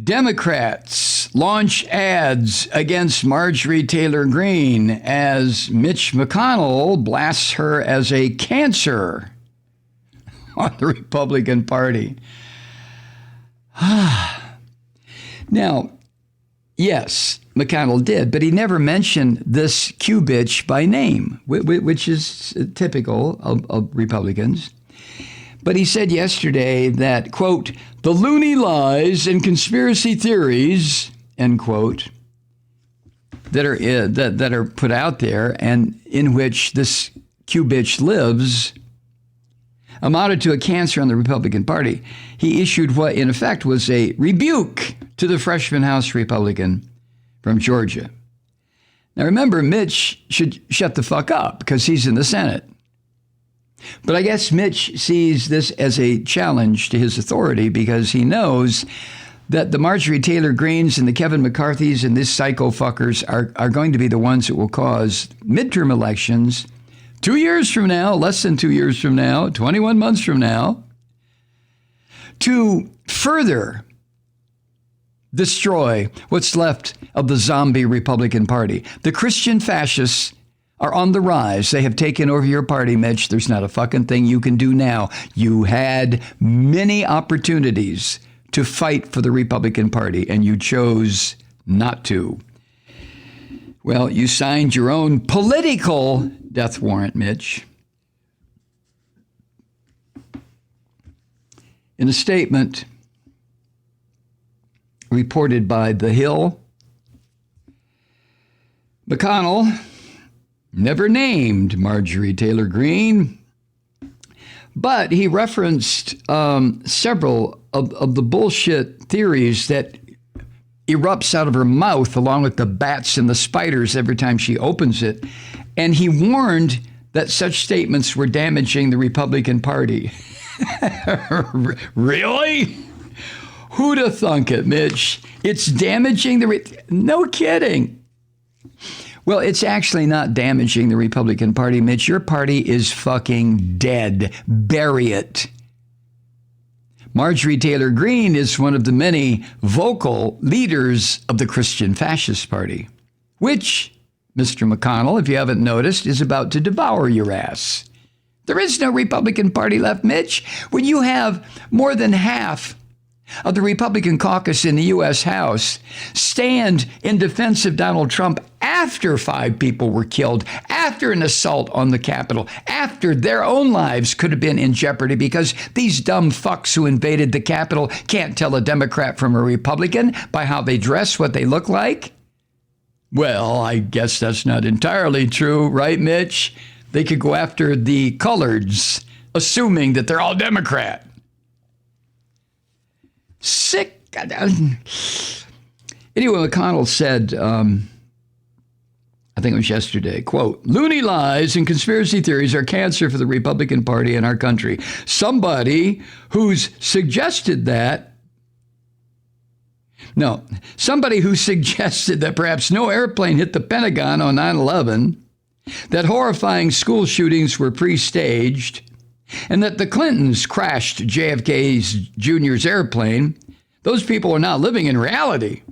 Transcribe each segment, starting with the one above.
Democrats launch ads against Marjorie Taylor Greene as Mitch McConnell blasts her as a cancer on the Republican Party. Now, yes, McConnell did, but he never mentioned this Q bitch by name, which is typical of Republicans. But he said yesterday that, quote, the Loony lies and conspiracy theories, end quote, that are put out there and in which this Q bitch lives amounted to a cancer on the Republican Party. He issued what, in effect, was a rebuke to the freshman House Republican from Georgia. Now, remember, Mitch should shut the fuck up because he's in the Senate. But I guess Mitch sees this as a challenge to his authority because he knows that the Marjorie Taylor Greenes and the Kevin McCarthys and these psycho fuckers are going to be the ones that will cause midterm elections 2 years from now, less than 2 years from now, 21 months from now, to further destroy what's left of the zombie Republican Party. The Christian fascists are on the rise. They have taken over your party, Mitch. There's not a fucking thing you can do now. You had many opportunities to fight for the Republican Party, and you chose not to. Well, you signed your own political death warrant, Mitch. In a statement reported by The Hill, McConnell never named Marjorie Taylor Greene, but he referenced several of the bullshit theories that erupts out of her mouth, along with the bats and the spiders every time she opens it. And he warned that such statements were damaging the Republican Party. Really? Who'd have thunk it, Mitch? It's damaging no kidding. Well, it's actually not damaging the Republican Party, Mitch. Your party is fucking dead. Bury it. Marjorie Taylor Greene is one of the many vocal leaders of the Christian Fascist Party, which, Mr. McConnell, if you haven't noticed, is about to devour your ass. There is no Republican Party left, Mitch. When you have more than half of the Republican caucus in the U.S. House stand in defense of Donald Trump after 5 people were killed, after an assault on the Capitol, after their own lives could have been in jeopardy because these dumb fucks who invaded the Capitol can't tell a Democrat from a Republican by how they dress, what they look like. Well, I guess that's not entirely true, right, Mitch? They could go after the coloreds, assuming that they're all Democrat. Sick. Anyway, McConnell said, I think it was yesterday, quote, Loony lies and conspiracy theories are cancer for the Republican Party in our country. Somebody who suggested that perhaps no airplane hit the Pentagon on 9/11, that horrifying school shootings were pre-staged, and that the Clintons crashed JFK Jr.'s airplane. Those people are not living in reality.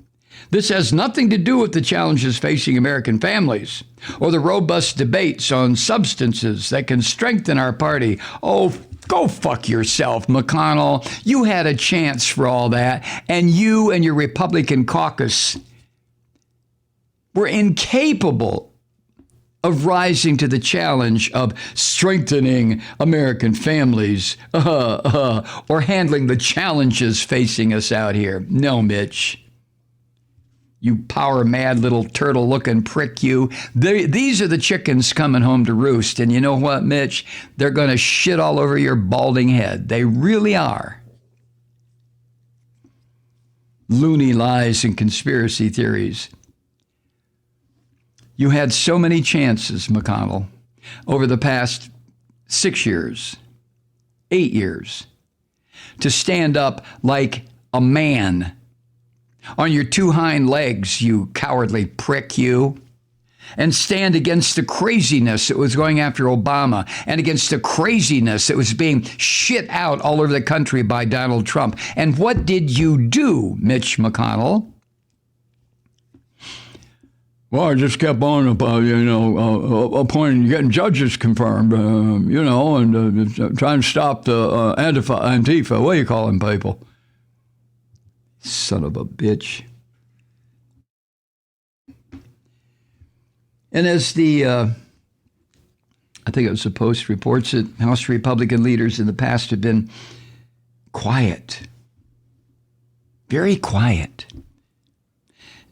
This has nothing to do with the challenges facing American families or the robust debates on substances that can strengthen our party. Oh, go fuck yourself, McConnell. You had a chance for all that, and you and your Republican caucus were incapable of rising to the challenge of strengthening American families or handling the challenges facing us out here. No, Mitch. You power-mad little turtle-looking prick, you. These are the chickens coming home to roost. And you know what, Mitch? They're going to shit all over your balding head. They really are. Loony lies and conspiracy theories. You had so many chances, McConnell, over the past 6 years, 8 years, to stand up like a man on your two hind legs, you cowardly prick, you, and stand against the craziness that was going after Obama and against the craziness that was being shit out all over the country by Donald Trump. And what did you do, Mitch McConnell? Well, I just kept on, appointing, getting judges confirmed, and trying to stop the Antifa. What do you call them, people? Son of a bitch. And as I think it was the Post reports that House Republican leaders in the past have been quiet, very quiet,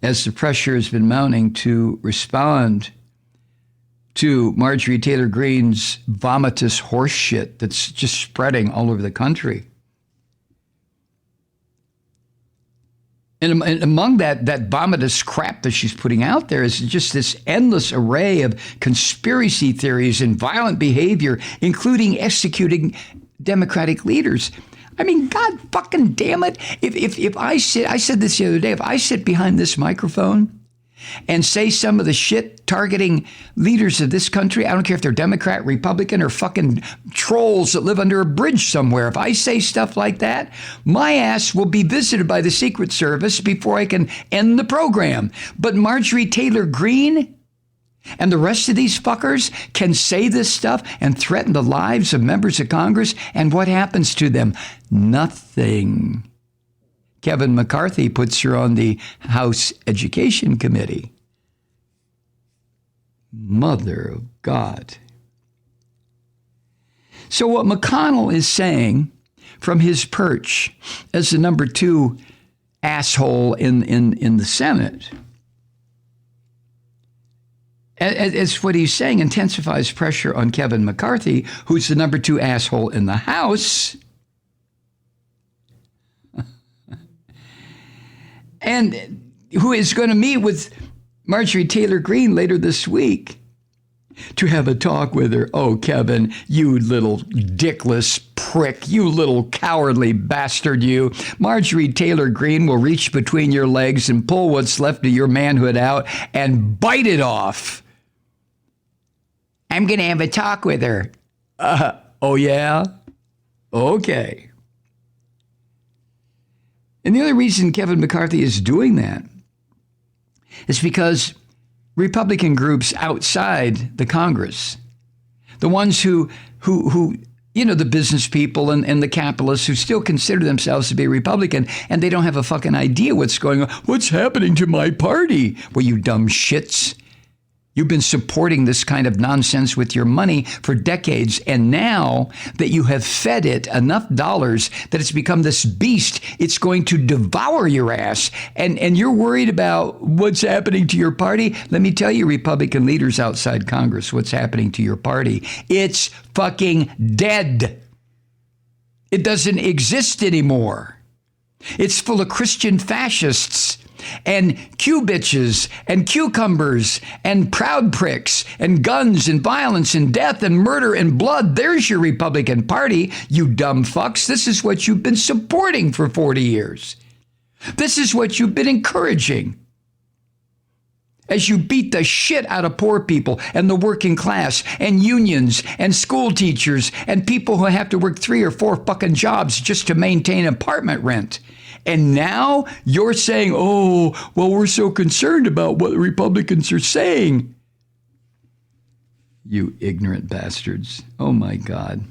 as the pressure has been mounting to respond to Marjorie Taylor Greene's vomitous horse shit that's just spreading all over the country. And among that vomitous crap that she's putting out there is just this endless array of conspiracy theories and violent behavior, including executing Democratic leaders. I mean, God fucking damn it. If I said this the other day, if I sit behind this microphone and say some of the shit targeting leaders of this country, I don't care if they're Democrat, Republican, or fucking trolls that live under a bridge somewhere. If I say stuff like that, my ass will be visited by the Secret Service before I can end the program. But Marjorie Taylor Greene and the rest of these fuckers can say this stuff and threaten the lives of members of Congress, and what happens to them? Nothing. Kevin McCarthy puts her on the House Education Committee. Mother of God. So what McConnell is saying from his perch as the number 2 asshole in the Senate, as what he's saying intensifies pressure on Kevin McCarthy, who's the number 2 asshole in the House, and who is going to meet with Marjorie Taylor Greene later this week to have a talk with her. Oh, Kevin, you little dickless prick, you little cowardly bastard, you. Marjorie Taylor Greene will reach between your legs and pull what's left of your manhood out and bite it off. I'm going to have a talk with her. Oh, yeah? Okay. And the other reason Kevin McCarthy is doing that is because Republican groups outside the Congress, the ones who the business people and the capitalists who still consider themselves to be Republican, and they don't have a fucking idea what's going on. What's happening to my party? Well, you dumb shits. You've been supporting this kind of nonsense with your money for decades, and now that you have fed it enough dollars that it's become this beast, it's going to devour your ass, and you're worried about what's happening to your party? Let me tell you, Republican leaders outside Congress, what's happening to your party. It's fucking dead. It doesn't exist anymore. It's full of Christian fascists and Q-bitches and cucumbers and proud pricks and guns and violence and death and murder and blood. There's your Republican Party, you dumb fucks. This is what you've been supporting for 40 years. This is what you've been encouraging as you beat the shit out of poor people and the working class and unions and school teachers and people who have to work 3 or 4 fucking jobs just to maintain apartment rent. And now you're saying, oh, well, we're so concerned about what the Republicans are saying. You ignorant bastards. Oh, my God.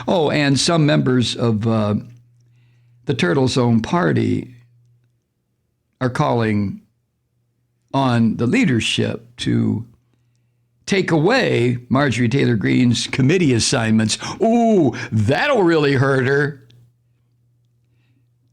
Oh, and some members of the Turtle's own party are calling on the leadership to take away Marjorie Taylor Greene's committee assignments. Ooh, that'll really hurt her.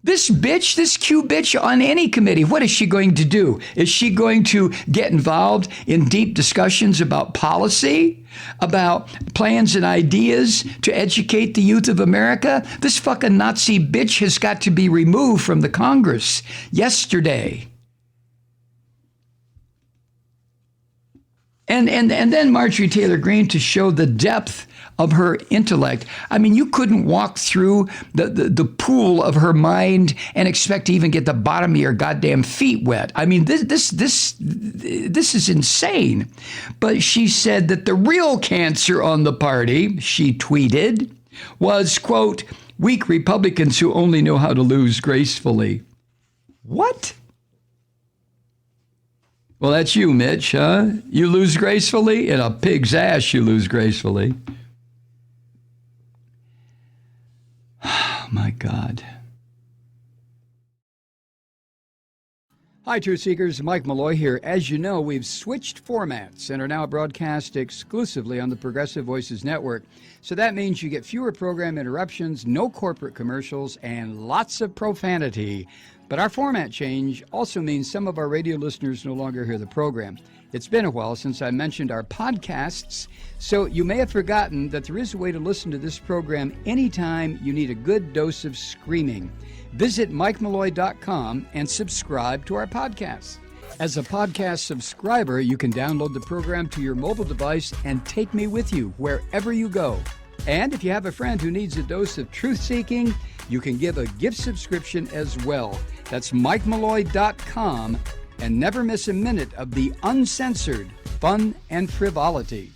This bitch, this Q bitch on any committee, what is she going to do? Is she going to get involved in deep discussions about policy, about plans and ideas to educate the youth of America? This fucking Nazi bitch has got to be removed from the Congress yesterday. And then Marjorie Taylor Greene, to show the depth of her intellect. I mean, you couldn't walk through the pool of her mind and expect to even get the bottom of your goddamn feet wet. I mean, this is insane. But she said that the real cancer on the party, she tweeted, was, quote, weak Republicans who only know how to lose gracefully. What? Well, that's you, Mitch, huh? You lose gracefully? In a pig's ass, you lose gracefully. Oh, my God. Hi, Truth Seekers. Mike Malloy here. As you know, we've switched formats and are now broadcast exclusively on the Progressive Voices Network. So that means you get fewer program interruptions, no corporate commercials, and lots of profanity. But our format change also means some of our radio listeners no longer hear the program. It's been a while since I mentioned our podcasts, so you may have forgotten that there is a way to listen to this program anytime you need a good dose of screaming. Visit MikeMalloy.com and subscribe to our podcast. As a podcast subscriber, you can download the program to your mobile device and take me with you wherever you go. And if you have a friend who needs a dose of truth-seeking, you can give a gift subscription as well. That's MikeMalloy.com, and never miss a minute of the uncensored fun and frivolity.